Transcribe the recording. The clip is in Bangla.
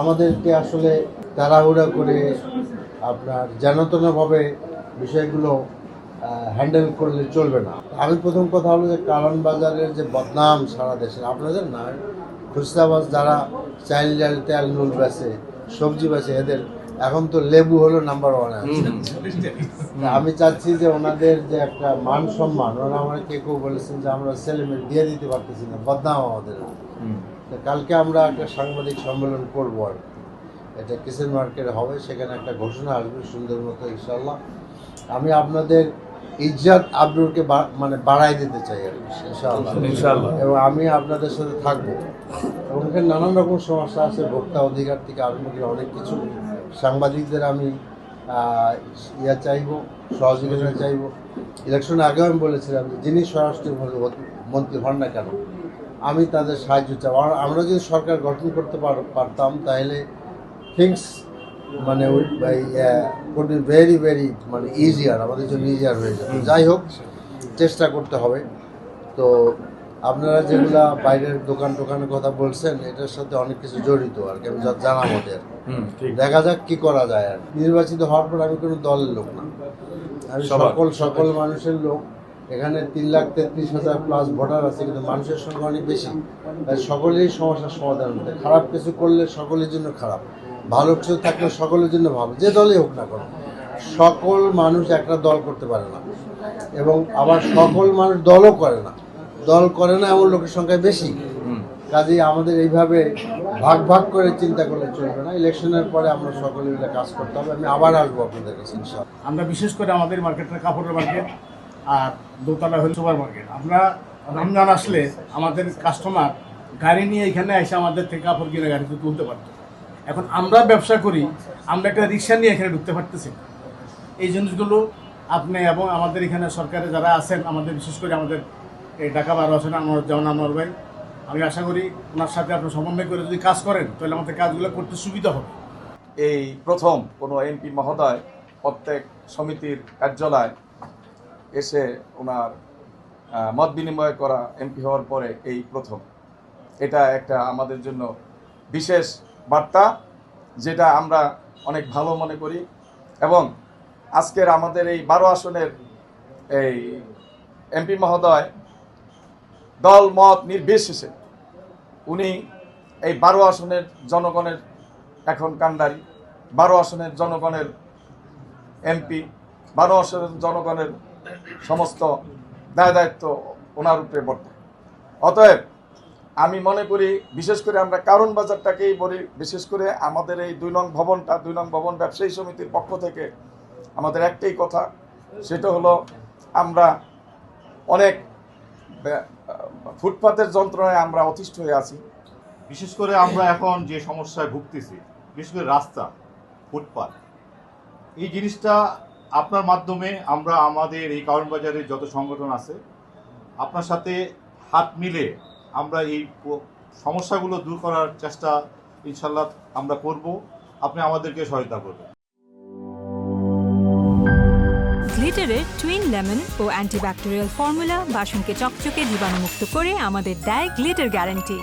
আমাদেরকে আসলে তাড়াহুড়া করে আপনার যেনতেনভাবে বিষয়গুলো হ্যান্ডেল করলে চলবে না। আমি প্রথম কথা হলো যে কারণ বাজারের যে বদনাম সারা দেশের, আপনাদের না, খুচরাবাজ যারা চাইল্ড তেল নুন বেচে, সবজি বেচে, এদের এখন তো লেবু হলো নাম্বার ওয়ান আছে। আমি চাচ্ছি যে ওনাদের যে একটা মান সম্মান, ওরা আমার কেউ বলেছেন যে আমরা ছেলেমেয়ে দিয়ে দিতে পারতেছি না, বদনাম আমাদের। কালকে আমরা একটা সাংবাদিক সম্মেলন করবো আর কি, এটা কিচেন মার্কেটে হবে, সেখানে একটা ঘোষণা আসবে সুন্দর মতো ইনশাল্লাহ। আমি আপনাদের ইজ্জত আব্রুরকে মানে বাড়াই দিতে চাই আর কি ইনশাআল্লাহ, এবং আমি আপনাদের সাথে থাকবো। এবং এখানে নানান রকম সমস্যা আছে, ভোক্তা অধিকার থেকে আরম্ভ করে অনেক কিছু। সাংবাদিকদের আমি চাইবো, সহযোগিতা চাইবো। ইলেকশন আগেও আমি বলেছিলাম যে যিনি স্বরাষ্ট্র মন্ত্রী হন না কেন, আমি তাদের সাহায্য চাই। আমরা যদি সরকার গঠন করতে পারতাম তাহলে থিংস মানে ভেরি ভেরি মানে ইজিয়ার, আমাদের জন্য ইজিয়ার হয়ে যাবে। যাই হোক, চেষ্টা করতে হবে। তো আপনারা যেগুলা বাইরের টোকানের কথা বলছেন, এটার সাথে অনেক কিছু জড়িত আর কি, আমি জানা মতে। দেখা যাক কি করা যায়। আর নির্বাচিত হওয়ার পর আমি কোনো দলের লোক না, আমি সকল মানুষের লোক। এখানে 3,33,000 প্লাস ভোটার আছে, কিন্তু মানুষের সংখ্যা অনেক বেশি। তাই সকলেরই সমস্যার সমাধান হতে, খারাপ কিছু করলে সকলের জন্য খারাপ, ভালো কিছু থাকলে সকলের জন্য ভালো। যে দলই হোক না কেন, সকল মানুষ একটা দল করতে পারে না, এবং আবার সকল মানুষ দলও করে না। দল করে না এমন লোকের সংখ্যা বেশি। কাজেই আমাদের এইভাবে ভাগ ভাগ করে চিন্তা করলে চলবে না। ইলেকশনের পরে আমরা সকলে মিলে কাজ করতে হবে। আমি আবার আসবো আপনাদের কাছে ইনশাআল্লাহ। আমরা বিশেষ করে আমাদের মার্কেটটা কাপড়ের মার্কেট, আর দোতলা হল সুপার মার্কেট। আমরা রমজান আসলে আমাদের কাস্টমার গাড়ি নিয়ে এখানে এসে আমাদের থেকে কাপড় কিনে গাড়িতে তুলতে পারতো। এখন আমরা ব্যবসা করি, আমরা একটা রিক্সা নিয়ে এখানে ঢুকতে পারতেছি। এই জিনিসগুলো আপনি এবং আমাদের এখানে সরকারে যারা আছেন, আমাদের বিশেষ করে আমাদের এই ঢাকা 12 আছেন যেমন আমার ভাই, আমি আশা করি ওনার সাথে আপনি সমন্বয় করে যদি কাজ করেন তাহলে আমাদের কাজগুলো করতে সুবিধা হবে। এই প্রথম কোনো এমপি মহোদয় প্রত্যেক সমিতির কার্যালয় এসে ওনার মত বিনিময় করা এমপি হওয়ার পরে এই প্রথম। এটা একটা আমাদের জন্য বিশেষ বার্তা, যেটা আমরা অনেক ভালো মনে করি। এবং আজকের আমাদের এই 12 আসনের এই এমপি মহোদয় দল মত নির্বিশেষে উনি এই 12 আসনের জনগণের এখন কান্ডারি, 12 আসনের জনগণের এমপি, 12 আসনের জনগণের সমস্ত দায় দায়িত্ব ওনার উপরে বর্তায়। অতএব আমি মনে করি, বিশেষ করে আমরা কারণ বাজারটাকেই বলি, বিশেষ করে আমাদের এই 2 নং ভবনটা, 2 নং ভবন ব্যবসায়ী সমিতির পক্ষ থেকে আমাদের একটাই কথা, সেটা হলো আমরা অনেক ফুটপাতের যন্ত্রণায় আমরা অতিষ্ঠ হয়ে আছি। বিশেষ করে আমরা এখন যে সমস্যায় ভুগতেছি, বিশেষ করে রাস্তা, ফুটপাত, এই জিনিসটা আপনার মাধ্যমে আমরা আমাদের এই কারণ বাজারের যত সংগঠন আছে আপনার সাথে হাত মিলে আমরা এই সমস্যাগুলো দূর করার চেষ্টা ইনশাল্লাহ আমরা করব। আপনি আমাদেরকে সহায়তা করবেন। গ্লিটারের টুইন লেমন ও অ্যান্টিব্যাকটেরিয়াল ফর্মুলা বাসনকে চকচকে জীবাণুমুক্ত করে আমাদের দেয় গ্লিটার গ্যারান্টি।